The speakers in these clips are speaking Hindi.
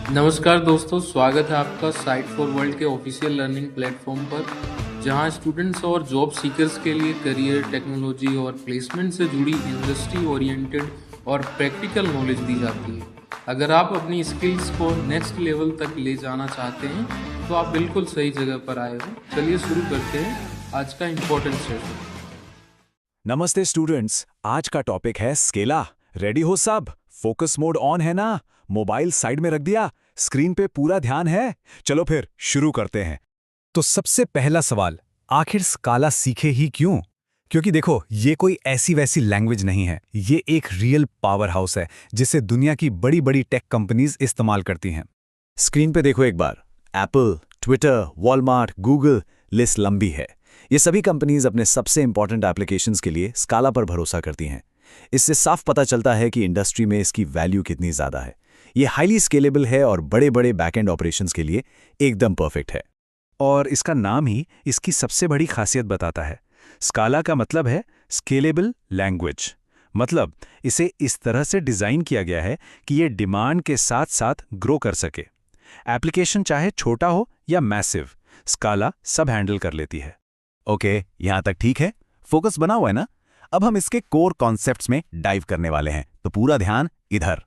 नमस्कार दोस्तों, स्वागत है आपका साइट फॉर वर्ल्ड के ऑफिशियल लर्निंग प्लेटफॉर्म पर, जहां स्टूडेंट्स और जॉब सीकर्स के लिए करियर, टेक्नोलॉजी और प्लेसमेंट से जुड़ी इंडस्ट्री ओरिएंटेड और प्रैक्टिकल नॉलेज दी जाती है। अगर आप अपनी स्किल्स को नेक्स्ट लेवल तक ले जाना चाहते हैं, तो आप बिल्कुल सही जगह पर आए हो। चलिए शुरू करते हैं आज का इम्पोर्टेंट सेशन। नमस्ते स्टूडेंट्स, आज का टॉपिक है स्केला। रेडी हो सब? फोकस मोड ऑन है ना? मोबाइल साइड में रख दिया? स्क्रीन पे पूरा ध्यान है? चलो फिर शुरू करते हैं। तो सबसे पहला सवाल, आखिर स्काला सीखे ही क्यों? क्योंकि देखो, ये कोई ऐसी वैसी लैंग्वेज नहीं है, ये एक रियल पावर हाउस है जिसे दुनिया की बड़ी बड़ी टेक कंपनीज इस्तेमाल करती हैं। स्क्रीन पे देखो एक बार, Apple, Twitter, Walmart, Google, list लंबी है। ये सभी कंपनीज अपने सबसे इंपॉर्टेंट एप्लीकेशंस के लिए स्काला पर भरोसा करती हैं। इससे साफ पता चलता है कि इंडस्ट्री में इसकी वैल्यू कितनी ज़्यादा है। ये हाईली स्केलेबल है और बड़े बड़े बैकएंड ऑपरेशंस के लिए एकदम परफेक्ट है। और इसका नाम ही इसकी सबसे बड़ी खासियत बताता है। स्काला का मतलब है स्केलेबल लैंग्वेज। मतलब इसे इस तरह से डिज़ाइन किया गया है कि ये डिमांड के साथ साथ ग्रो कर सके। एप्लीकेशन चाहे छोटा हो या मैसिव, स्काला सब हैंडल कर लेती है। ओके, यहां तक ठीक है? फोकस बना हुआ है ना? अब हम इसके कोर कॉन्सेप्ट्स में डाइव करने वाले हैं, तो पूरा ध्यान इधर।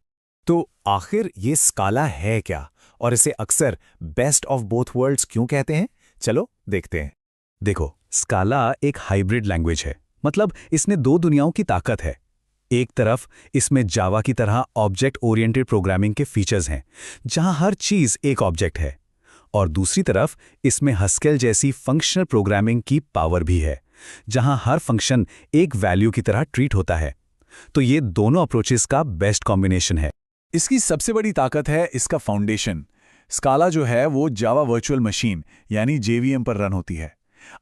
तो आखिर ये स्काला है क्या, और इसे अक्सर बेस्ट ऑफ बोथ वर्ल्ड्स क्यों कहते हैं? चलो देखते हैं। देखो, स्काला एक हाइब्रिड लैंग्वेज है। मतलब इसने दो दुनियाओं की ताकत है। एक तरफ इसमें जावा की तरह ऑब्जेक्ट ओरिएंटेड प्रोग्रामिंग के फीचर्स हैं, जहां हर चीज एक ऑब्जेक्ट है। और दूसरी तरफ इसमें हस्केल जैसी फंक्शनल प्रोग्रामिंग की पावर भी है, जहां हर फंक्शन एक वैल्यू की तरह ट्रीट होता है। तो ये दोनों अप्रोचेस का बेस्ट कॉम्बिनेशन है। इसकी सबसे बड़ी ताकत है इसका फाउंडेशन। स्काला जो है वो जावा वर्चुअल मशीन यानी जेवीएम पर रन होती है।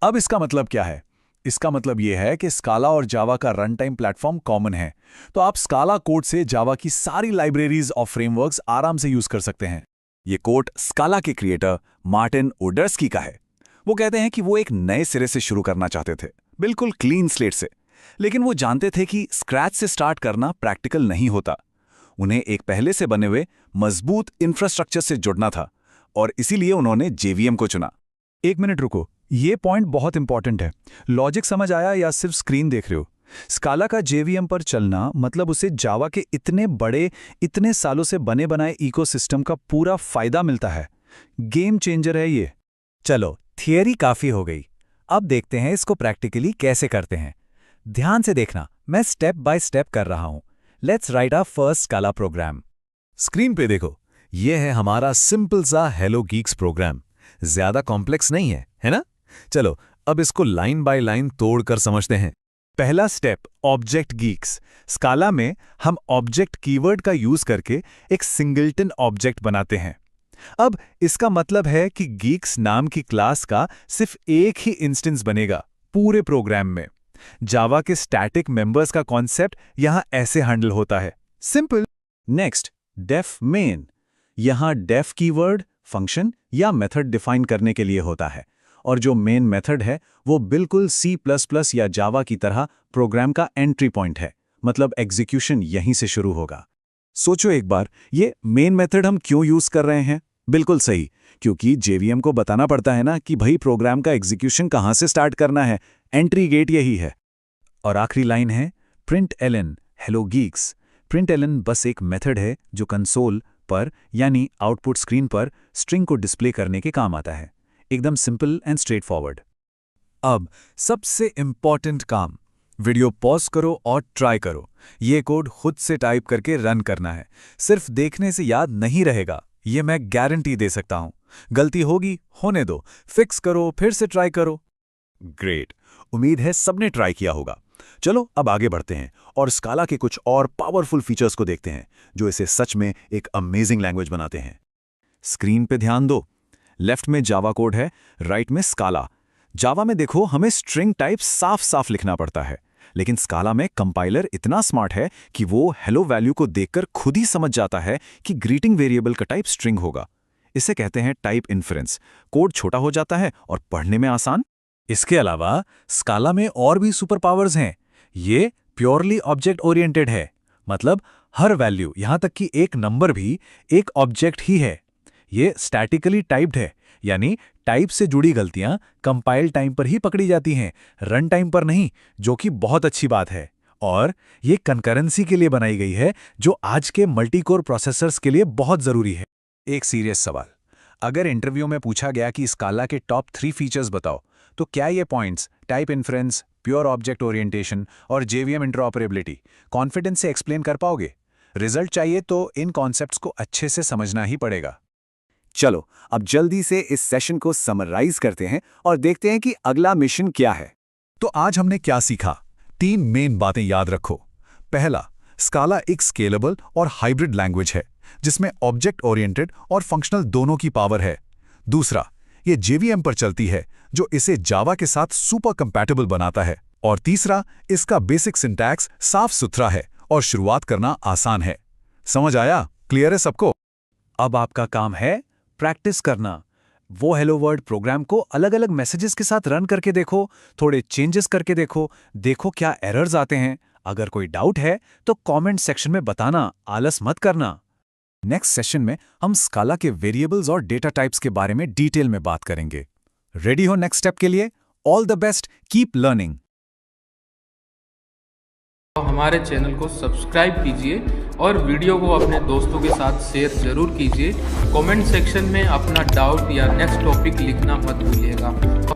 अब इसका मतलब क्या है? इसका मतलब ये है कि स्काला और जावा का रन टाइम प्लेटफॉर्म कॉमन है। तो आप स्काला कोड से जावा की सारी लाइब्रेरीज और फ्रेमवर्क्स आराम से यूज कर सकते हैं। ये कोड स्काला के क्रिएटर मार्टिन ओडर्स्की का है। वो कहते हैं कि वो एक नए सिरे से शुरू करना चाहते थे, बिल्कुल क्लीन स्लेट से। लेकिन वो जानते थे कि स्क्रैच से स्टार्ट करना प्रैक्टिकल नहीं होता। उन्हें एक पहले से बने हुए मजबूत इंफ्रास्ट्रक्चर से जुड़ना था, और इसीलिए उन्होंने जेवीएम को चुना। एक मिनट रुको, ये पॉइंट बहुत इंपॉर्टेंट है। लॉजिक समझ आया या सिर्फ स्क्रीन देख रहे हो? स्काला का जेवीएम पर चलना मतलब उसे जावा के इतने बड़े, इतने सालों से बने बनाए इकोसिस्टम का पूरा फायदा मिलता है। गेम चेंजर है ये। चलो, थियरी काफी हो गई। अब देखते हैं इसको प्रैक्टिकली कैसे करते हैं। ध्यान से देखना, मैं स्टेप बाय स्टेप कर रहा हूं। Let's write our first Scala program. Screen पे देखो, यह है हमारा सिंपल सा हेलो गीक्स प्रोग्राम। ज्यादा कॉम्प्लेक्स नहीं है, है ना? चलो, अब इसको लाइन बाय लाइन तोड़कर समझते हैं। पहला स्टेप, ऑब्जेक्ट गीक्स। स्काला में हम ऑब्जेक्ट कीवर्ड का यूज करके एक सिंगलटन ऑब्जेक्ट बनाते हैं। अब इसका मतलब है कि गीक्स नाम की क्लास का सिर्फ एक ही इंस्टेंस बनेगा पूरे प्रोग्राम में। जावा के स्टैटिक मेंबर्स का कॉन्सेप्ट यहां ऐसे हैंडल होता है, सिंपल। Next, def main. यहां डेफ कीवर्ड फंक्शन या मेथड डिफाइन करने के लिए होता है, और जो मेन मेथड है वो बिल्कुल C++ या जावा की तरह प्रोग्राम का एंट्री पॉइंट है। मतलब एग्जीक्यूशन यहीं से शुरू होगा। सोचो एक बार, ये मेन मेथड हम क्यों यूज कर रहे हैं? बिल्कुल सही, क्योंकि जेवीएम को बताना पड़ता है ना कि भाई प्रोग्राम का एग्जीक्यूशन कहां से स्टार्ट करना है। एंट्री गेट यही है। और आखिरी लाइन है println हेलो गीक्स। println बस एक मेथड है जो कंसोल पर यानी आउटपुट स्क्रीन पर स्ट्रिंग को डिस्प्ले करने के काम आता है। एकदम सिंपल एंड स्ट्रेट फॉरवर्ड। अब सबसे इंपॉर्टेंट काम, वीडियो पॉज करो और ट्राई करो। ये कोड खुद से टाइप करके रन करना है। सिर्फ देखने से याद नहीं रहेगा, ये मैं गारंटी दे सकता हूं। गलती होगी, होने दो, फिक्स करो, फिर से ट्राई करो। ग्रेट, उम्मीद है सबने ट्राई किया होगा। चलो अब आगे बढ़ते हैं और स्काला के कुछ और पावरफुल फीचर्स को देखते हैं जो इसे सच में एक अमेजिंग लैंग्वेज बनाते हैं। स्क्रीन पे ध्यान दो, लेफ्ट में जावा कोड है, राइट में स्काला। जावा में देखो हमें स्ट्रिंग टाइप साफ साफ लिखना पड़ता है, लेकिन स्काला में कंपाइलर इतना स्मार्ट है कि वो हेलो वैल्यू को देखकर खुद ही समझ जाता है कि ग्रीटिंग वेरिएबल का टाइप स्ट्रिंग होगा। इसे कहते हैं टाइप इन्फरेंस। कोड छोटा हो जाता है और पढ़ने में आसान। इसके अलावा स्काला में और भी सुपर पावर्स हैं। ये प्योरली ऑब्जेक्ट ओरिएंटेड है, मतलब हर वैल्यू, यहां तक कि एक नंबर भी एक ऑब्जेक्ट ही है। ये स्टैटिकली टाइप्ड है, यानी टाइप से जुड़ी गलतियां कंपाइल टाइम पर ही पकड़ी जाती हैं, रन टाइम पर नहीं, जो कि बहुत अच्छी बात है। और ये कंकरेंसी के लिए बनाई गई है, जो आज के मल्टीकोर प्रोसेसर्स के लिए बहुत जरूरी है। एक सीरियस सवाल, अगर इंटरव्यू में पूछा गया कि स्काला के टॉप 3 फीचर्स बताओ, तो क्या ये points type inference, pure object orientation और जेवीएम इंटरऑपरेबिलिटी कॉन्फिडेंस से एक्सप्लेन कर पाओगे? रिजल्ट चाहिए तो इन कॉन्सेप्ट्स को अच्छे से समझना ही पड़ेगा। चलो अब जल्दी से इस सेशन को समराइज करते हैं और देखते हैं कि अगला मिशन क्या है। तो आज हमने क्या सीखा? 3 मेन बातें याद रखो। पहला, स्काला एक स्केलेबल और हाइब्रिड लैंग्वेज है, जिसमें ऑब्जेक्ट ओरिएंटेड और फंक्शनल दोनों की पावर है। दूसरा, ये जेवीएम पर चलती है, जो इसे जावा के साथ सुपर कंपैटिबल बनाता है। और तीसरा, इसका बेसिक सिंटैक्स साफ सुथरा है और शुरुआत करना आसान है। समझ आया? क्लियर है सबको? अब आपका काम है प्रैक्टिस करना। वो हेलो वर्ल्ड प्रोग्राम को अलग अलग मैसेजेस के साथ रन करके देखो, थोड़े चेंजेस करके देखो क्या एरर्स आते हैं। अगर कोई डाउट है तो कमेंट सेक्शन में बताना, आलस मत करना। नेक्स्ट सेशन में हम स्काला के वेरिएबल्स और डेटा टाइप्स के बारे में डिटेल में बात करेंगे। रेडी हो नेक्स्ट स्टेप के लिए? All the best, keep learning. हमारे चैनल को सब्सक्राइब कीजिए और वीडियो को अपने दोस्तों के साथ शेयर जरूर कीजिए। कमेंट सेक्शन में अपना डाउट या नेक्स्ट टॉपिक लिखना मत भूलिएगा।